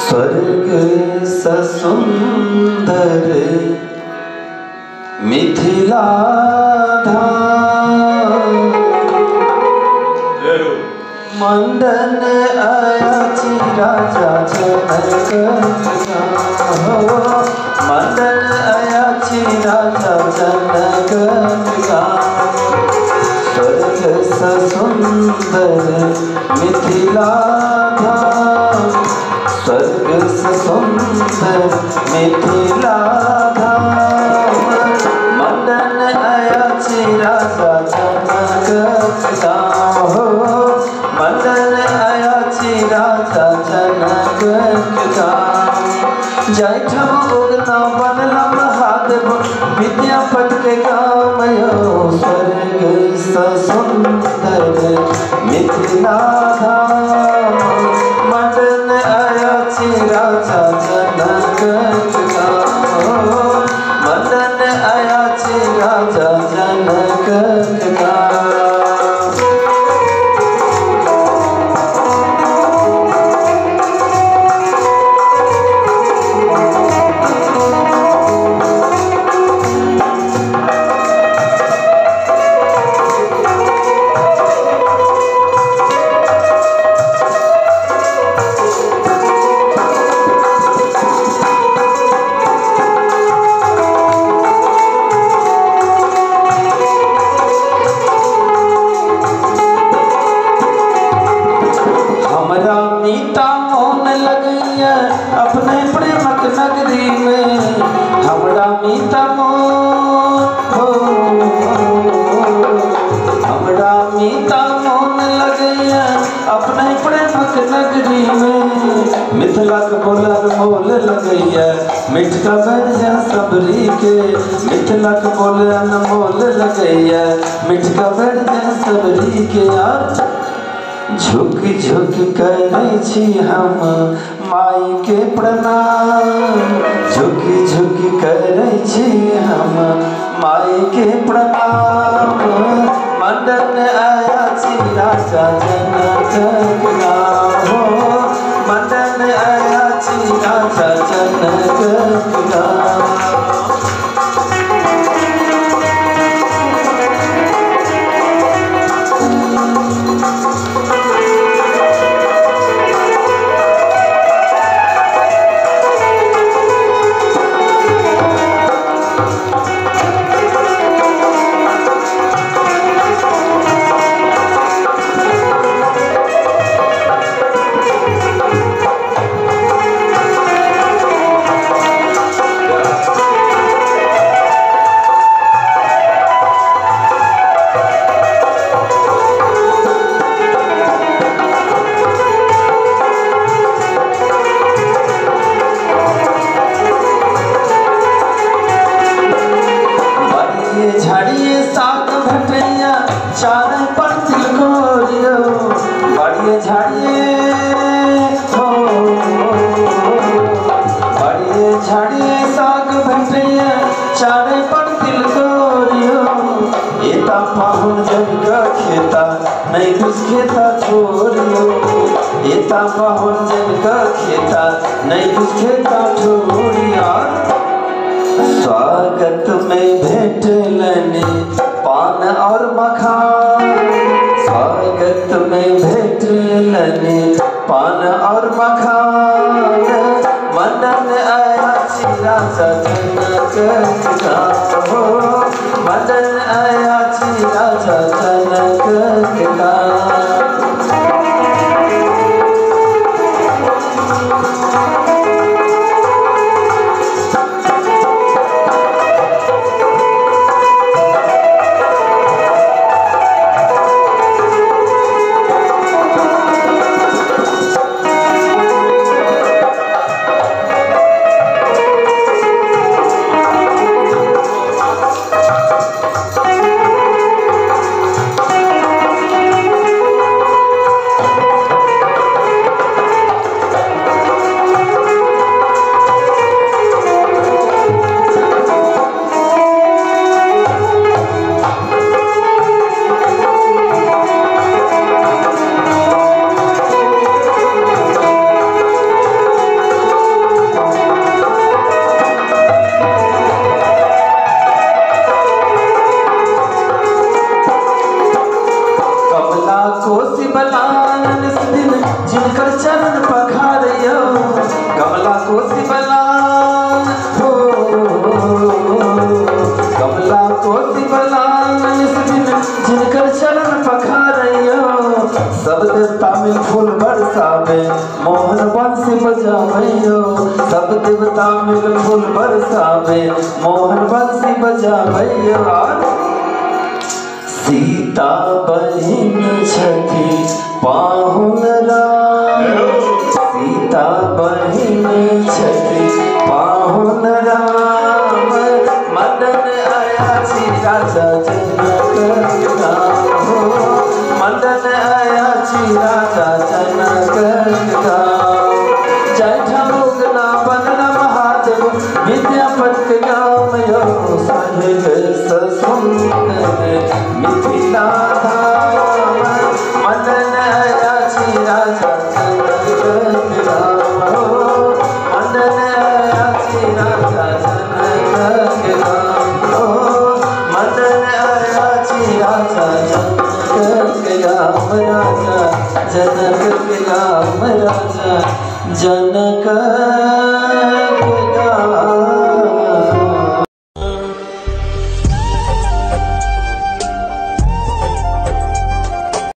स्वर्ग सुंदर मिथिला धाम मंडन अयाची राजा जनक मंडन अयाची राजा जनक स्वर्ग सुंदर मिथिला धाम स्वर्ग सुंदर मिथिला धाम मंडन अयाची राजा जनक हो मंडन अयाची राजा जनक जैठम उगना बनला महादेव विद्यापति के काम स्वर्ग सुंदर मिथिला धाम मंडन अयाची राजा जनक मंडन अयाची राजा जनक अपने प्रेमक नगरी में हमरा मीता हमरा मीता मोन लगैया अपने प्रेमक नगरी में मिथिलाक बोलर मोल लगैया मिठका बजा सबरी के मिथिलाक बोलर मोल लगैया मिठका बजा सबरी के झुक झुक करे छी हम माई के प्रणाम झुक झुक करे छी हम माई के प्रणाम मंडन अयाची राजा जनक हो मंडन अयाची राजा जनक झाड़िए साग भटैया चारे पर तिलकोरियो बड़िए झाड़िए हो बड़िए झाड़िए साग भटैया चारे पर तिलकोरियो एता पाहुन जब का खेता नहीं कुछ खेता छोड़ियो एता पाहुन जब का खेता नहीं कुछ खेता छोड़िया स्वागत में भेंट लेने पान और मखान स्वागत में भेंट लेने पान और मखान मंडन अयाची राजा जनक हो मंडन अयाची राजा जनक सब देवता मिल फूल बरसावे, मोहन बंसी बजावे यार। सीता बहिन छठी पाहुन राम, सीता बहिन छठी पाहुन राम। मदन आया छी राजा जनक गाँव, मदन आया छी राजा जनक गाँव। जय ठमुगना बनना महादेव विद्यापति गाँव यो, सहज सुंदर मिथिला धाम। मदन आया छी राजा जनक गाँव, मदन आया छी राजा जनक गाँव, मदन आया छी राजा जनक गाँव। राजा जनक गाँव, राजा जनक गाँव।